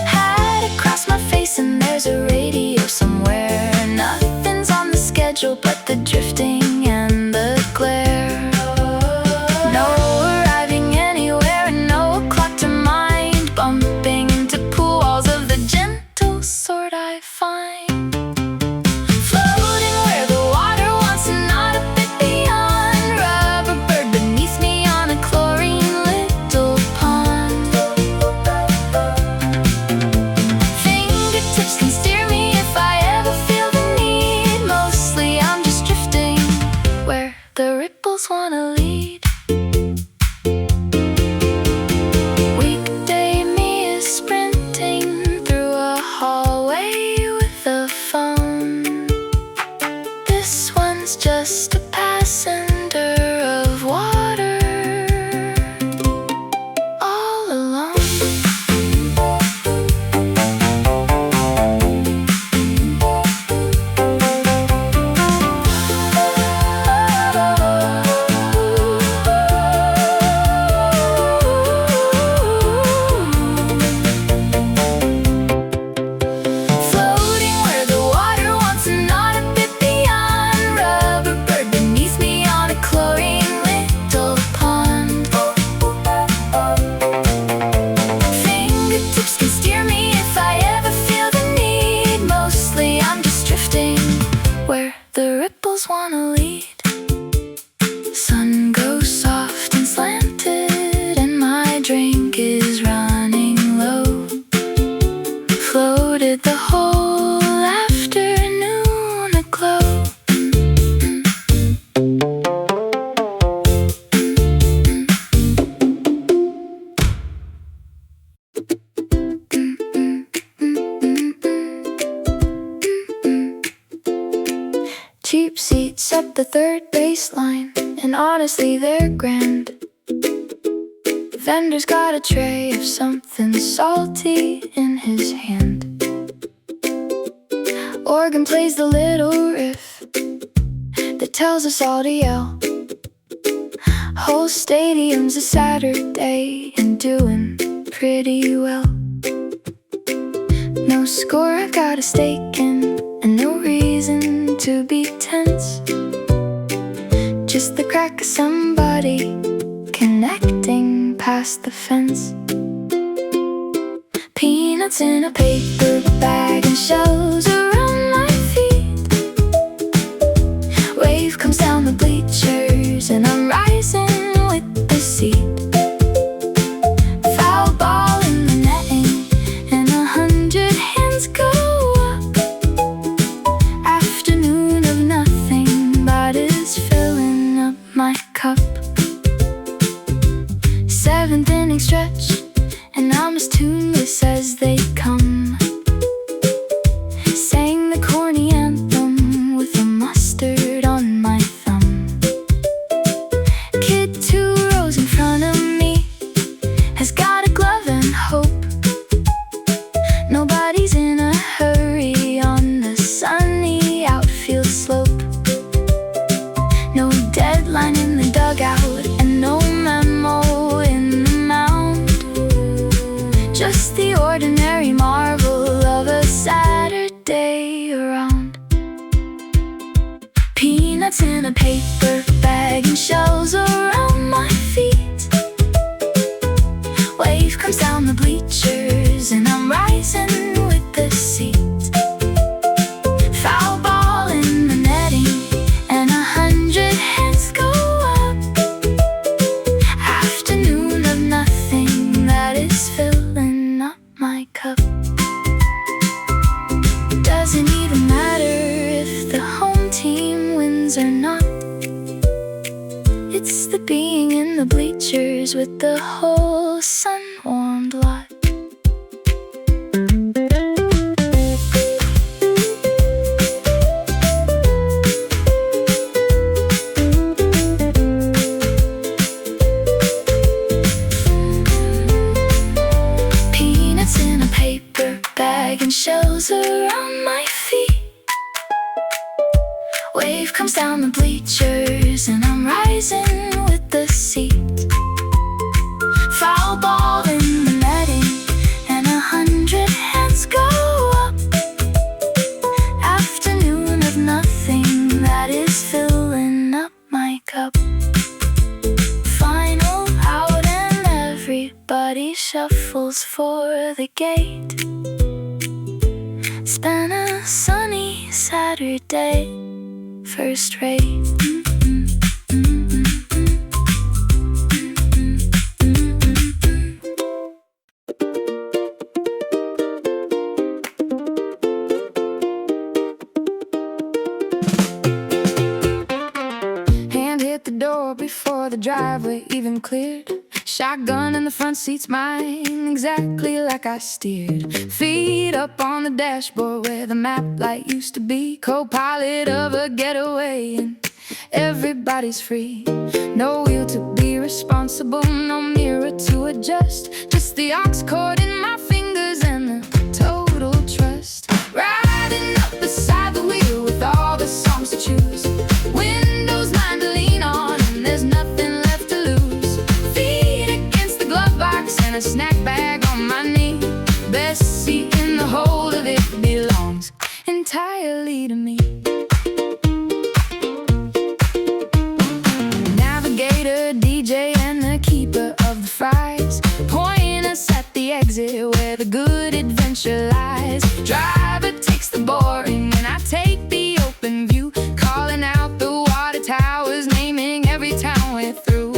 Hat across my face and there's a radio somewhere. Nothing's on the schedule but the drifting and the glare. No arriving anywhere and no clock to mind. Bumping into pool walls of the gentle sort I find. Floating where the water wants, not a bit beyond. Rubber bird beneath me on a chlorine little pond. Fingertips can steer me if I ever feel the need. Mostly I'm just drifting where the ripples wanna lead. Weekday me is sprinting through a hallway with a phone. This one's just a passenger of water, all alone. Floating where the water wants, not a bit beyond. Rubber bird beneath me on a chlorine little pond. Fingertips can steer me if I ever feel the need. Mostly I'm just drifting where the ripples wanna lead. Sun goes soft and slanted and my drink is running low. Floated the whole afternoon aglow. Cheap seats up the third baseline, and honestly they're grand. Vendor's got a tray of something salty in his hand. Organ plays the little riff that tells us all to yell. Whole stadium's a Saturday and doing pretty well. No No score, I got a stake in, and no reason to be tense. Just the crack of somebody connecting past the fence. Peanuts in a paper bag and shells around my feet. Wave comes down the bleachers and I'm rising with the seat. Foul ball in the netting and 100 hands go up. Afternoon of nothing but is filling up my cup. Seventh inning stretch and I'm as tuneless as they come. Sang the corny anthem with a mustard on my thumb. Kid 2 rows in front of me has got a glove and hope. Nobody's in a hurry on the sunny outfield slope. No deadline in the dugout and no memo in the mound. Just the ordinary marvel of a Saturday around. Peanuts in a paper bag and shells around my feet. Wave comes down the bleachers and I'm rising with the seat. Foul ball in the netting and 100 hands go up. Afternoon of nothing that is filling up my cup. Doesn't even matter if the home team wins or not. It's the being in the bleachers with the whole sun-warmed lot. Peanuts in a paper bag and shells around my feet. Wave comes down the bleachers and I'm rising with the seat. Foul ball in the netting and 100 hands go up. Afternoon of nothing that is filling up my cup. Final out and everybody shuffles for the gate. It's been a sunny Saturday, first rate. Hand hit the door before the driveway even cleared. Shotgun in the front seat's mine, exactly like I steered. Feet up on the dashboard where the map light used to be. Co-pilot of a getaway and everybody's free. No wheel to be responsible, no mirror to adjust. Just the aux cord in my fingers and the total trust. Riding up beside the wheel with all the songs to choose. Windows mine to lean on and there's nothing left to lose. Feet against the glove box and a snack bag on my knee. Best seat in the whole of it belongs entirely to me. Navigator, DJ and the keeper of the fries point us at the exit where the good adventure lies. Driver takes the boring and I take the open view, calling out the water towers, naming every town we're through.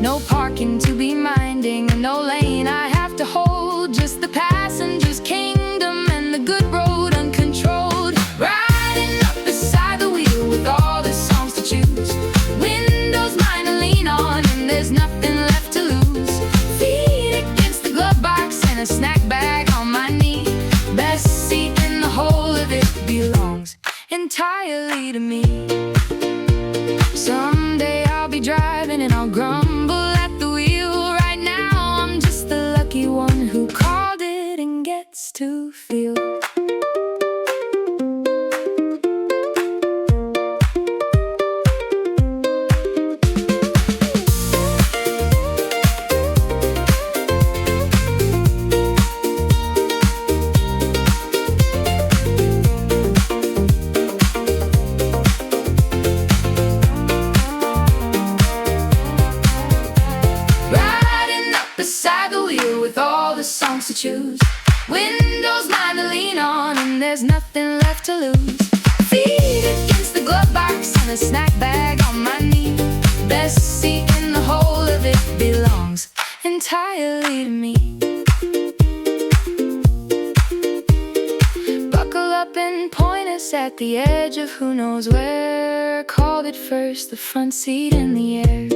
No parking to be minding and no lane I have to hold. Just the passenger's kingdom and the good road uncontrolled. Riding up beside the wheel with all the songs to choose. Windows mine to lean on and there's nothing left to lose. Feet against the glove box and a snack bag on my knee. Best seat in the whole of it belongs entirely to me. Someday I'll be driving and I'll grumble at the wheel. Right now I'm just the lucky one who called it and gets to feel. choose. Windows mine to lean on, and there's nothing left to lose. Feet against the glove box and a snack bag on my knee. Best seat in the whole of it belongs entirely to me. Buckle up and point us at the edge of who knows where. Called it first, the front seat in the air.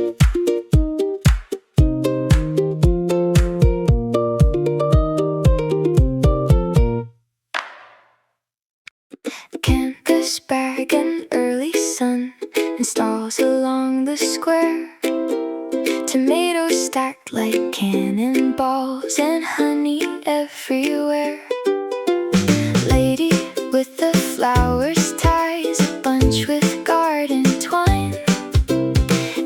Canvas bag and early sun and stalls along the square. Tomatoes stacked like cannonballs and honey everywhere. Lady with the flowers ties a bunch with garden twine.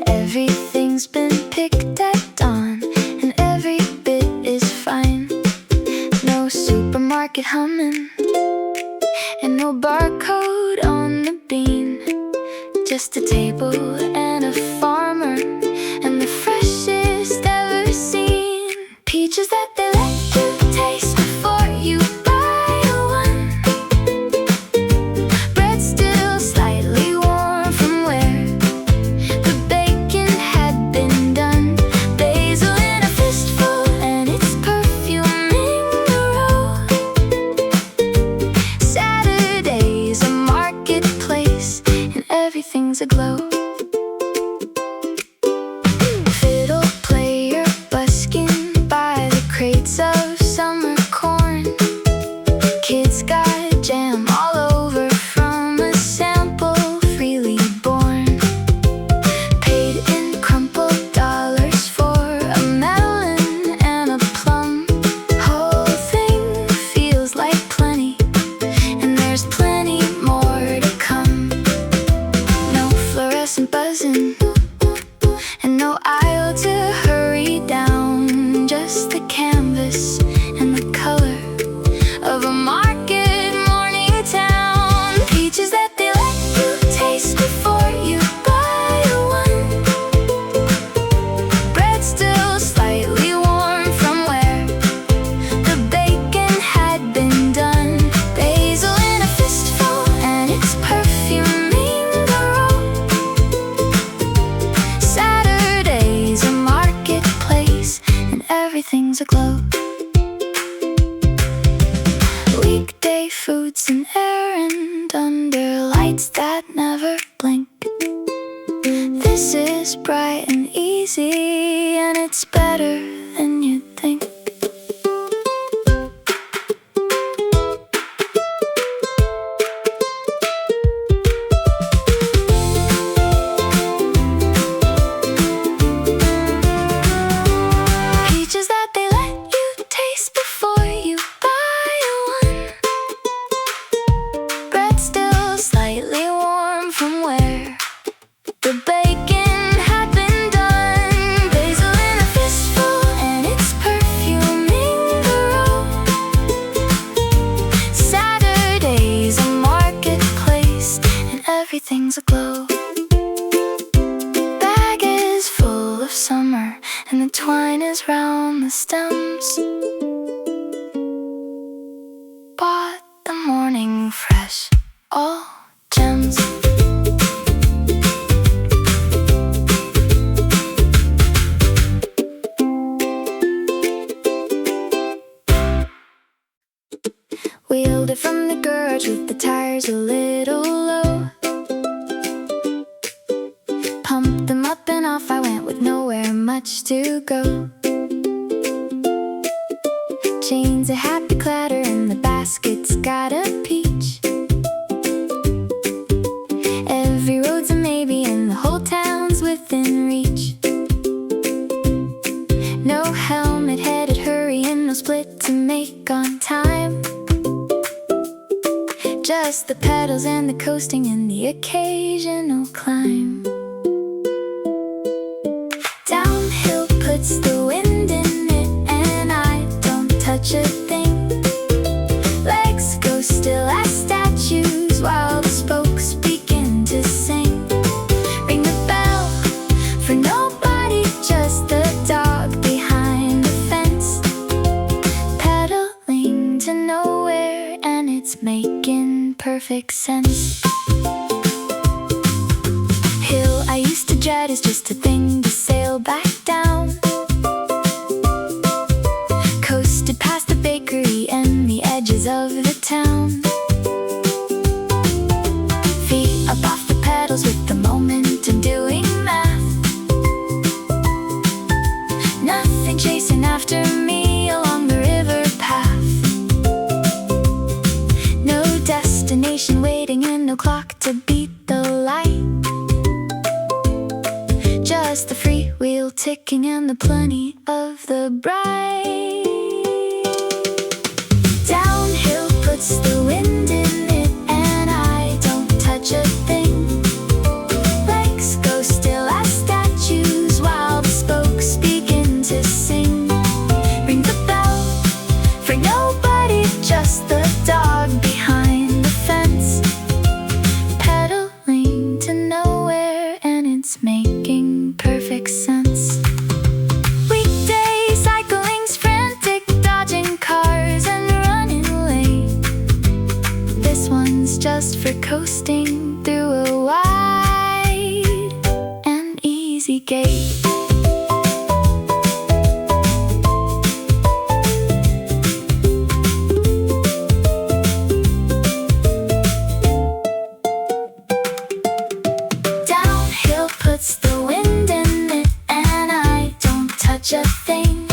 Everything's been picked at dawn and every bit is fine. No supermarket humming and no barcode on the bean. Just a table and a farmer and the freshest ever seen. Peaches that they let you taste before you buy one. Bread still slightly warm from where the bacon had been done. Basil in a fistful and its perfuming the road. Saturday's a marketplace and everything's aglow. Fiddle player busking by the crates of summer corn. Kids got jam all over from a sample freely born. Paid in crumpled dollars for a melon and a plum. Whole thing feels like plenty, and there's plenty more to come. No fluorescent buzzing and no aisle to hurry down. Just the canvas and the color of a market morning town. Peaches that they let you taste before you buy one. Bread still slightly warm from where the bacon had been done. Basil in a fistful and its perfuming the road. Saturday's a marketplace and everything's aglow. Weekday foods and errand under lights that never blink. This is bright and easy, and it's better than you'd think. Peaches that they let you taste before you buy one. Bread still slightly warm from where the bacon had been done. Basil in a fistful and its perfuming the road. Saturday's a marketplace and everything's aglow. Bag is full of summer and the twine is round the stems. Bought the morning fresh, all gems. Wheeled it from the garage with the tires a little low. Pumped them up and off I went with nowhere much to go. Chains a happy clatter and the basket's got a peach. Every road's a maybe and the whole town's within reach. No helmet headed hurrying, no split to make on time. Just the pedals and the coasting and the occasional climb. Downhill puts the wind in it and I don't touch a thing. Legs go still as statues while the spokes begin to sing. Ring the bell for nobody, just the dog behind the fence. Pedal it's making perfect sense. Hill I used to dread is just a thing to sail back down. Coasted past the bakery and the edges of the town. Feet up off the pedals with the moment and doing math. Nothing chasing after me along the river path. No destination waiting and no clock to beat the light. Just the freewheel ticking and the plenty of the bright. Downhill puts the wind in it and I don't touch a thing. Legs go still as statues while the spokes begin to sing. Ring the bell for nobody, just the dog behind the fence. Pedaling to nowhere and it's making perfect sense. Weekday cycling's frantic, dodging cars and running late. This one's just for coasting through a wide and easy gate. Downhill puts the wind in it and I don't touch a thing.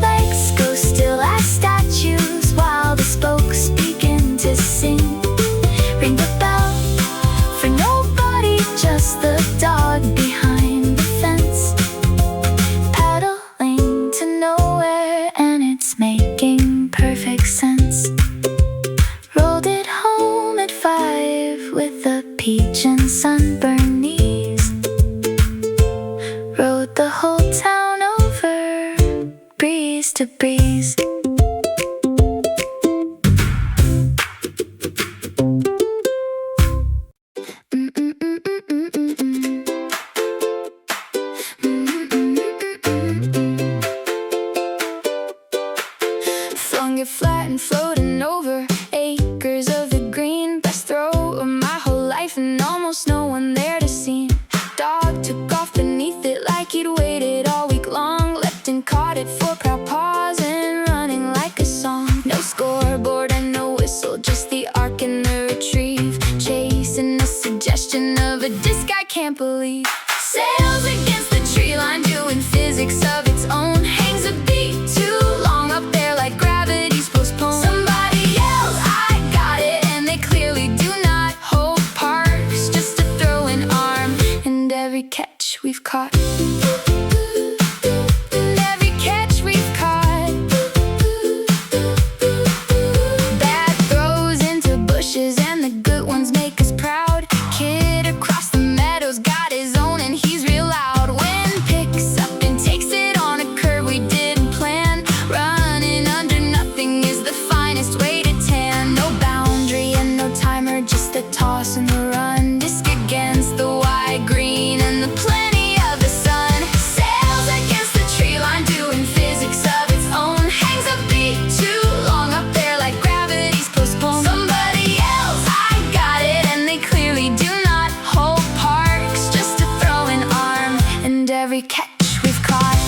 Legs go still as statues while the spokes begin to sing. Ring the bell for nobody, just the dog behind the fence. Pedaling to nowhere and it's making perfect sense. Rolled it home at 5 with a peach and sunburned knees. Rode the whole town over, breeze to breeze. Flung it flat and floating over acres of the green. Best throw of my whole life and almost no one there to see. Dog took off beneath it like he'd waited all week long. Leapt and caught it for proud paws and running like a song. No scoreboard and no whistle, just the arc and the retrieve. Chasing a suggestion of a disc I can't believe. Sails against the tree line, doing physics of its own. Hangs a beat too long up there like gravity's postponed. Somebody yells, I got it, and they clearly do not hold parks. Just a throwing arm, and every catch we've caught. And every catch we've caught. Bad throws into bushes, and the good ones make us proud. Kid across the meadows got his own, and he's real loud. Wind picks up and takes it on a curve we didn't plan. Running under nothing is the finest way to tan. No boundary and no timer, just a toss and a run. Disc against the wide green and the plenty of the sun. Sails against the tree line, doing physics of its own. Hangs a beat too long up there like gravity's postponed. Somebody yells, I got it, and they clearly do not hold parks. Just a throwing arm, and every catch we've caught.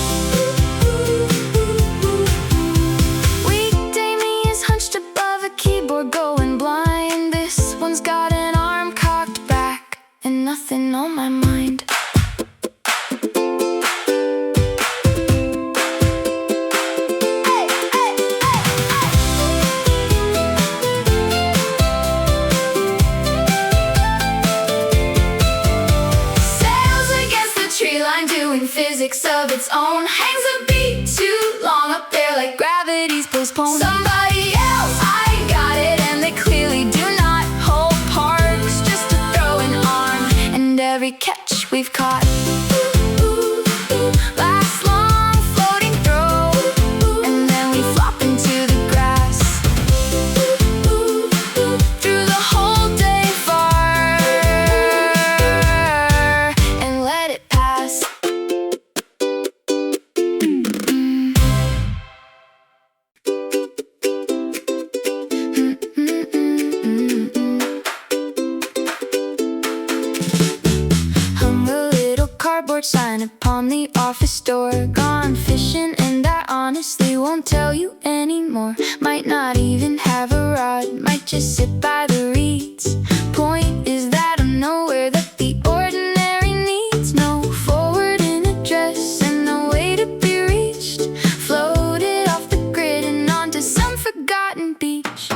Weekday me is hunched above a keyboard going blind. This one's got an arm cocked back and nothing on my mind. Hey, hey, hey, hey. Sails against the tree line, doing physics of its own. Hangs a beat too long up there like gravity's postponed. Somebody else, I got it, and they clearly do not hold parks. Just a throwing arm, and every catch we've caught. Last long floating throw, and then we flop into the grass. Through the whole day far, and let it pass. on the office door. Gone fishing and I honestly won't tell you anymore. Might not even have a rod, might just sit by the reeds. Point is that I'm nowhere that the ordinary needs. No forward in a dress and no way to be reached. Floated off the grid and onto some forgotten beach.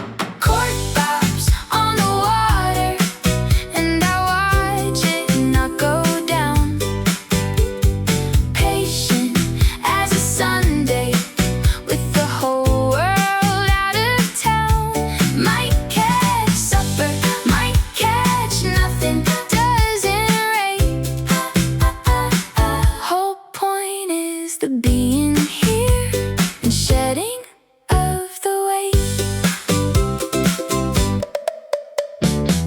Cork bobs on the water and I watch it not go down. Patient as a Sunday with the whole world out of town. Might catch supper, might catch nothing, doesn't rate. Whole point is the being here and shedding of the weight.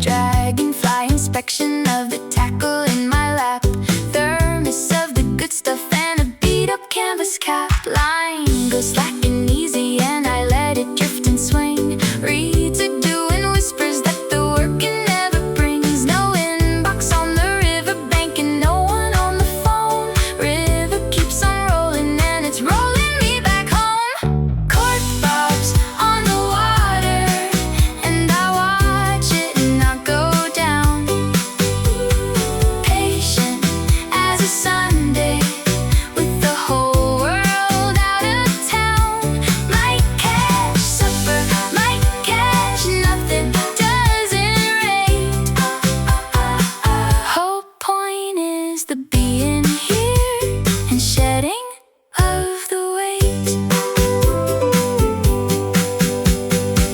Dragonfly inspection of the tackle in my lap. Thermos of the good stuff and a beat up canvas cap. Line goes slack and easy and I let it drift and swing. Reads are doing whispers that the working never brings. No inbox on the riverbank and no one on the phone. River keeps on rolling and it's rolling me back home. Cork bobs on the water and I watch it not go down. Patient as a Sunday with the whole world out of town. Might catch supper, might catch nothing, doesn't rate. Whole point is the being here and shedding of the weight.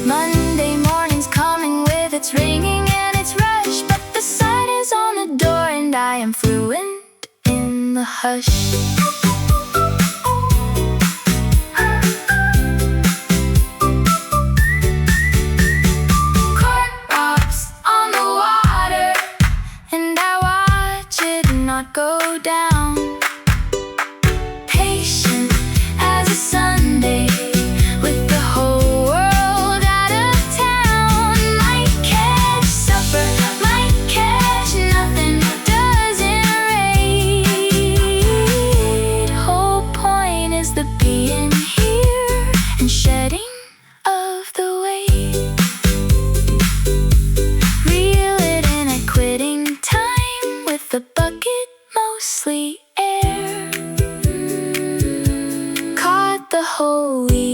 Monday morning's coming with its ringing and its rush, but the sign is on the door and I am fluent in the hush. Cork rocks on the water and I watch it not go down. Patient as a Sunday with the whole world out of town. Might catch supper, might catch nothing, doesn't rate. Whole point is the being here and shedding of the weight. Reel it in at quitting time with the bucket mostly air. Caught the whole week